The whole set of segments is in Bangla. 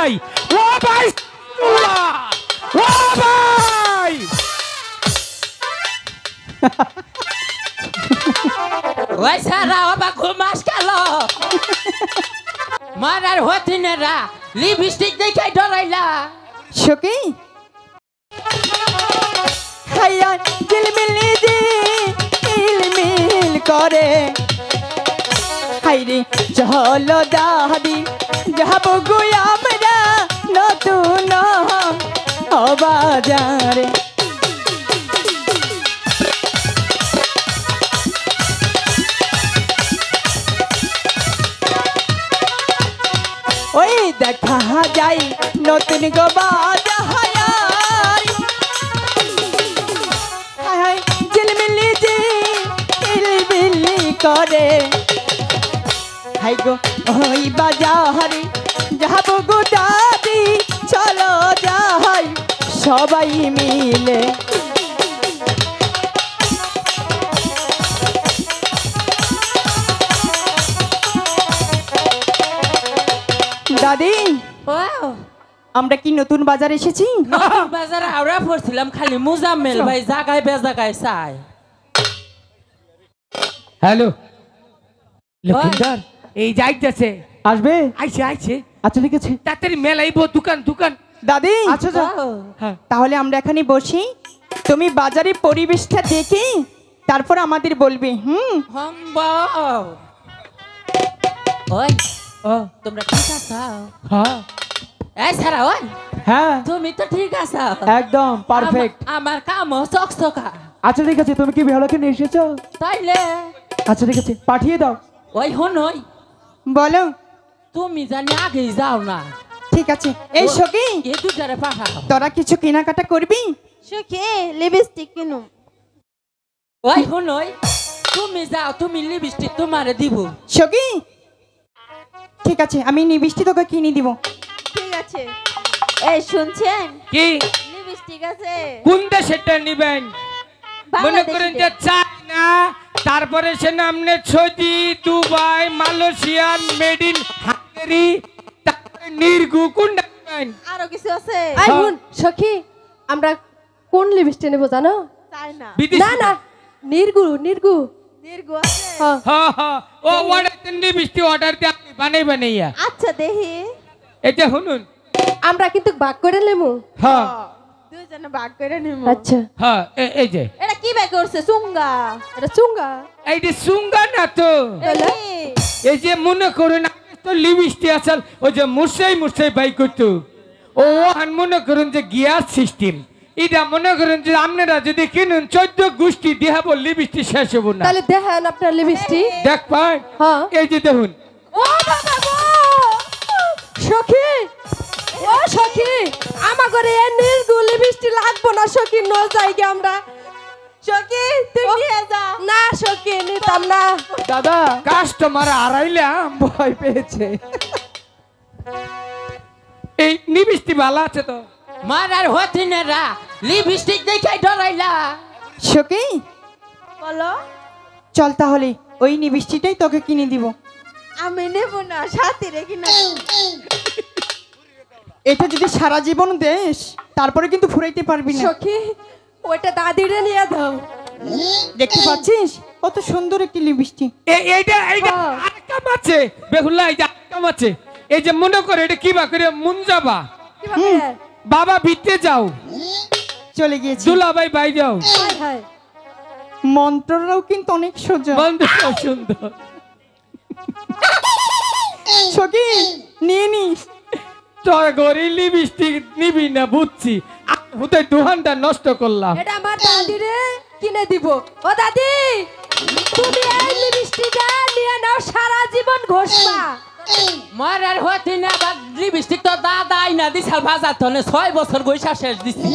ভাই ও ভাই ও ভাই ওই সারা বাবা ঘুমাস গেল মারার হতিনেরা লিপস্টিক দেখে ডরাইলা সখী হাইয়া ঝিলমিলি ঝিলমিল করে হাইরে চলো দাদি যাবো গো আমরা নতুন বাজারে ওই দেখা যায় নতুন গো বাজার হাই ঝিলমিলি ঝিলমিলি করে হাই গো ওই বাজারে যাবো গো দাদি চলো যাই সবাই মিলে দাদি আমরা কি নতুন বাজার এসেছি? নতুন বাজারে আমরা পড়ছিলাম খালি মুজাম্মেল ভাই জায়গায় বেজাগায় চাই। হ্যালো লক্ষিন্দর এই যাইতেছে আসবে আইছে আইছে আচ্ছা ঠিক আছে তাড়াতাড়ি মেলাইব দোকান দোকান দাদি আচ্ছা হ্যাঁ তাহলে আমরা এখানে বসি তুমি বাজারে পরিবেশটা দেখে তারপর আমাদের বলবে ওই ও তোমরা ঠিক আছো? হ্যাঁ এই সারা ওই হ্যাঁ তুমি তো ঠিক আছো একদম পারফেক্ট আমার কাম চকচকা। আচ্ছা ঠিক আছে তুমি কি বেহালাকে নিয়ে এসেছো? তাইলে আচ্ছা ঠিক আছে পাঠিয়ে দাও। ওই হন ওই বলো তুমি জানি আগেই যাও না। ঠিক আছে এই সখী এই দুটারে পাঠাও। তোরা কিছু কেনাকাটা করবি? সখী লিপস্টিক কিনো। ওই হন ওই তুমি যাও তুমি লিপস্টিক তোমারে দিব। সখী ঠিক আছে আমি লিপস্টিক তোকে কিনে দিব। ঠিক আছে এই শুনছেন কি লিপস্টিক আছে কোন দেশেরটা নিবেন? মনে করেন যে চায়না তারপরে সে নামনে Saudi Dubai Malaysian made in Hungary তারপরে নির্গু কোনটা নেবেন? আরো কিছু আছে আই হুন সখী আমরা কোন লিপস্টিক নেব জানো? তাই না বিদেশি না না নির্গু নির্গু দীর্ঘ আছে হ্যাঁ হ্যাঁ হ্যাঁ ও অর্ডার দেন লিপস্টিক অর্ডার দিয়ে আপনি বানাইয়া আচ্ছা দেখি এটা শুনুন আমরা কিন্তু ভাগ করে নেব। হ্যাঁ দুইজনে ভাগ করে নিব। আচ্ছা হ্যাঁ এই যে এটা কি ব্যাগ করছে চুঙ্গা এটা চুঙ্গা এই যে সুঙ্গা না তো এটা কি? এই যে মনে করুন তো লিপস্টিক আসল ওই যে মুরসাই বাই করতো ও হান মনে করুন যে গিয়ার সিস্টেম এটা মনে করুন যে আপনারা যদি কিনুন 14 গোষ্ঠী দেখাব লিপস্টিক শেষ হব না। তাহলে দেখেন আপনার লিপস্টিক দেখ পাই হ্যাঁ এই যে দেখুন ও বাবা গো সখী ও সখী আমা করে এ নির্গু লিপস্টিক লাগবো না সখী ন যাইগে আমরা। সখী তুই নিয়ে যা। না সখী নিতাম না। দাদা কাস্টমার আড়াইলাম ভয় পেয়েছে। এই লিপস্টিক ভালো আছে তো মারার হতিনেরা লিপস্টিক দেখে ডরাইলা। সখী বলো চল তাহলে ওই লিপস্টিকটাই তোকে কিনে দিব। আমি নেব না সাথে রেখে না। এটা যদি সারা জীবন দেশ তারপরে কিন্তু ফুরাইতে পারবি না। সখী ওটা দাদিরে নিয়ে দাও। দেখতে পাচ্ছিস কত সুন্দর একটি লিপস্টিক। এইটা আরেকটা আছে বেহুলা এই যে আরেকটা আছে এই যে মনে করে এটা কিবা করে মুনজাবা কিভাবে বাবা ভিতরে যাও চলে গিয়েছি। দুলাভাই বাই যাও হায় হায় মন্ত্রটাও কিন্তু অনেক সোজা। বন্ধু সুন্দর সখী নিয়ে নিস। তোর ঘরে লিপস্টিক নিবি না বুঝছি হুদাই দোকানটা নষ্ট করলাম। এটা আমার দাদিরে কিনে দিব। ও দাদি তুমি এই লিপস্টিকটা নিয়ে নাও সারা জীবন ঘষবা। মারার হতিনে লিপস্টিক তো দাদাই না দিছাল বাজার তো 6 বছর গইসা শেষ দিছি।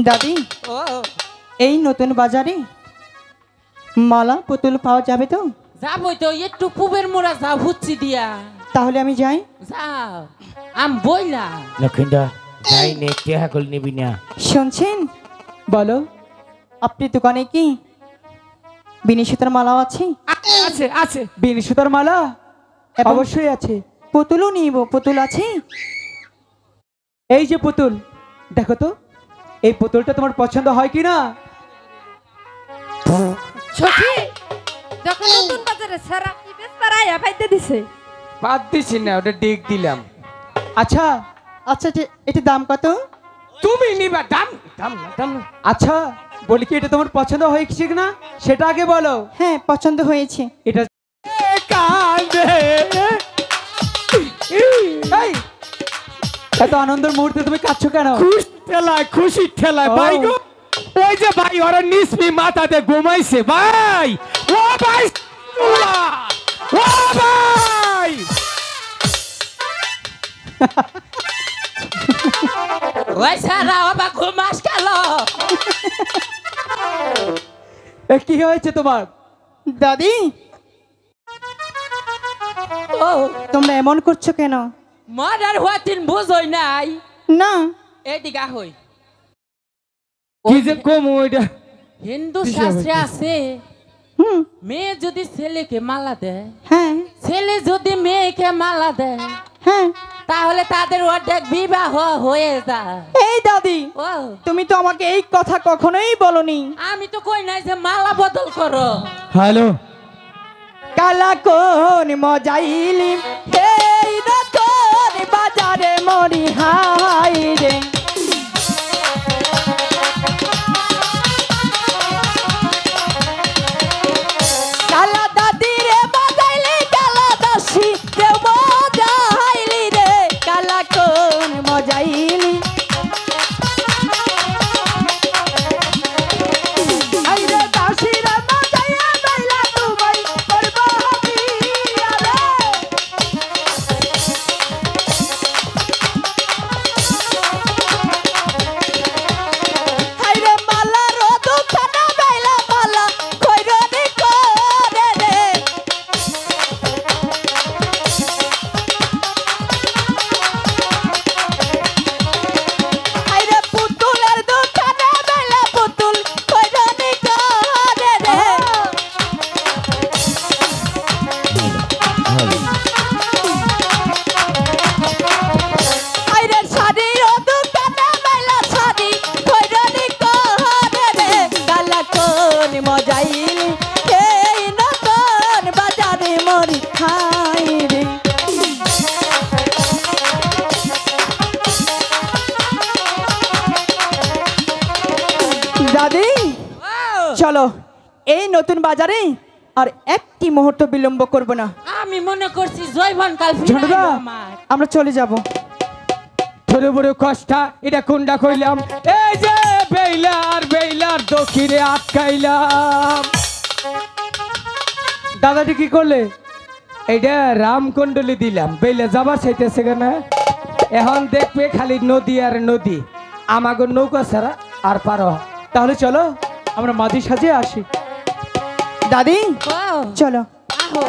দাদি ও এই নতুন বাজারে মালা পুতুল পাওয়া যাবে তো? যাবই তো একটু পুবের মোড়া যাও হুচ্ছি দিয়া। তাহলে আমি যাই। যাও আম বইলা লক্ষিন্দর যাই নে টেহা কল নিবি না। শুনছেন বলো আপনি দোকানে কি বিনি সুতার মালা আছে? আছে আছে বিনি সুতার মালা অবশ্যই আছে। পুতুলও নিব। পুতুল আছে? এই যে পুতুল, দেখো তো এই পুতুলটা তোমার পছন্দ হয় কি না? সখী যখন নতুন বাজারে সারা পিস পাড়ায় পাইতে দিছে। বাদ দিছি না, ওটা ডেক দিলাম। আচ্ছা আচ্ছা, এটা দাম কত? তুমি নিবা? দাম দাম না, দাম না। আচ্ছা, বলি কি এটা তোমার পছন্দ হয়েছে কি না সেটা আগে বলো। হ্যাঁ, পছন্দ হয়েছে। এটা কান্দে এই এত আনন্দের মুহূর্তে তুমি কাঁদছো কেন? খুশি ঠেলায় ভাই গো। ওই যে ভাই ওরা নিসমি মাথাতে ঘুমাইছে ভাই। ও ভাই, ও ভাই, ওই সারা বাবা ঘুমাস গেল। এ কি হয়েছে তোমার? দাদি, ও তোমরা এমন করছো কেন? মরার হতিন বুঝই নাই। না, এইদিকে হই। কি যে কম ওইটা হিন্দু শাস্ত্রে আছে হুম, মেয়ে যদি ছেলেকে মালা দেয়, হ্যাঁ ছেলে যদি মেয়েকে মালা দেয়, হ্যাঁ। তাহলে তাদের অর্ধেক বিবাহ হয়ে যায়। এই দাদি, ও তুমি তো আমাকে এই কথা কখনোই বলনি। আমি তো কই নাই যে মালা বদল করো। হ্যালো, কালা কোন মজাইলি এই নতুন বাজারে মরি হাই রে। কালা দাদি রে বাজাইলি, কালা দাসি রে মজাইলি রে। কালা কোন মজাইলি, আই রে দাসি রে মজাইয়া দাইলা তুমি করবা হাবিয়া রে। হাই রে মালা রো দুখানা দাইলা মালা কইরনি করে রে। হাই রে পুতুলের দুখানা দাইলা পুতুল কইরনি করে রে। আইরে শাড়ি ও দুকানে মাইলা শাড়ি কইরনি করে রে। কালা কোন মজাইলি এই নতুন বাজারে মরি খাই রে। দাদি, চলো এই নতুন বাজারে আর একটি মুহূর্ত বিলম্ব করব না। আমি মনে করছি জয়বন কাল ঝন্টুদা, ফিরাইলো আমার। আমরা চলে যাব। ছোট বড় কষ্টা এটা কোনটা কইলাম? এই যে বেইলার বেইলার দক্ষিণে আটকাইলাম। দাদাটি কি করলে? এইটা রামকুণ্ডলি দিলাম, বেইলে যাবার চাইতেছে কেন? এখন দেখবে খালি নদী আর নদী, আমাকে নৌকা ছাড়া আর পারো। তাহলে চলো আমরা মাঝি সাজিয়ে আসি। দাদি, ও চলো। আহো।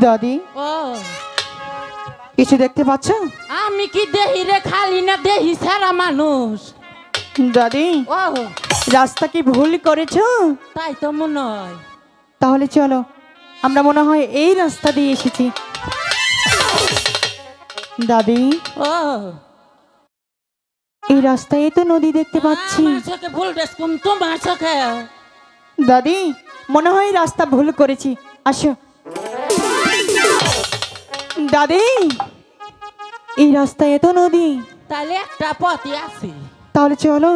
দাদি, ও কিছু দেখতে পাচ্ছ? আমি কি দেহি রে খালি না দেহি সারা মানুষ। দাদি, ও রাস্তা কি ভুল করেছো? তাই তো মনে হয়। তাহলে চলো, আমরা মনে হয় এই রাস্তা দিয়ে এসেছি। দাদি, ও এই রাস্তায় তো নদী দেখতে পাচ্ছি। আমার চোখে ভুল দেখুন, তোমার চোখে। দাদি, মনে হয় রাস্তা ভুল করেছি। আসো। দাদি, এই রাস্তায় তো নদী, তাহলে একটা পথই আছে। তাহলে চলো।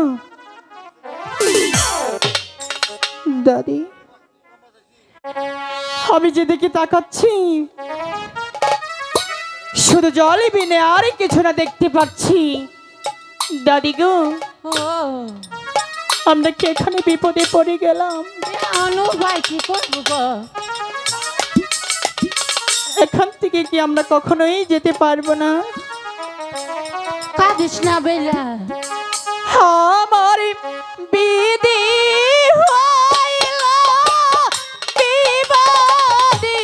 দাদি, আমি যেদিকে তাকাচ্ছি শুধু জলই বিনে আর কিছু না দেখতে পাচ্ছি। দাদি গো, ও আমরা কি এখানে বিপদে পড়ে গেলাম? আনু ভাই কি করবো গো? এখান থেকে কি আমরা কখনোই যেতে পারবো না? কাঁদিস না বেলা। আমার বিধি হইল বিবাদী,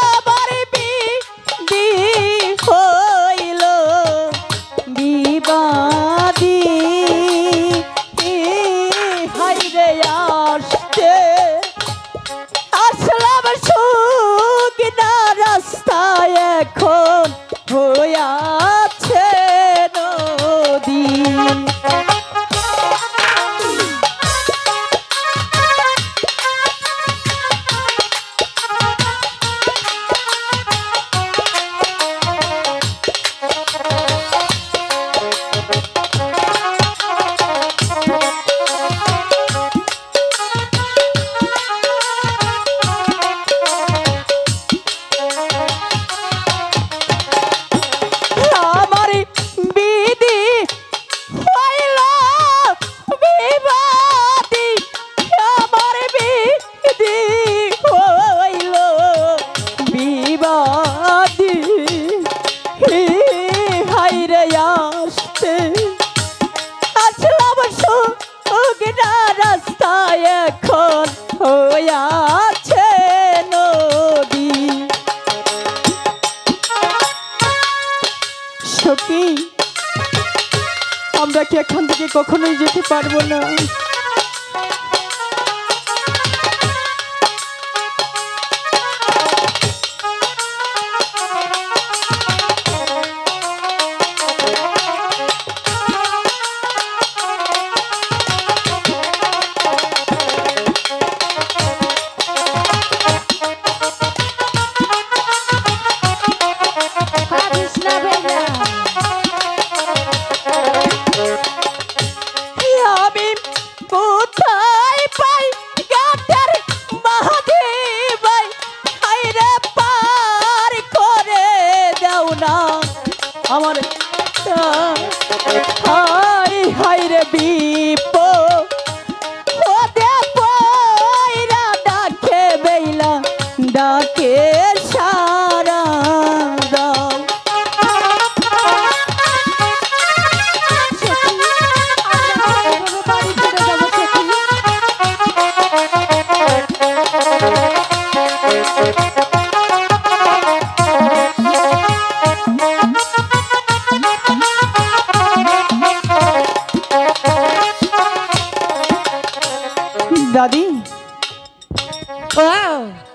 আমার বিধি হইল বিবাদী। হাইরে আসতে আসলাম সুখ নারা দাদি হাইরে আসতে আসলাম সুগনা রাস্তায় এখন হইয়াছে নদী সখী আমরা কি এখান থেকে কখনোই যেতে পারবো না আমি কোথায় পাই গাটার মহাদেবাই হাইরে পার করে দাও না আমার হাই হাইরে বিপদ ওদে পয়রা ডাকে বেলা ডাকে সারা দাও দাদি ও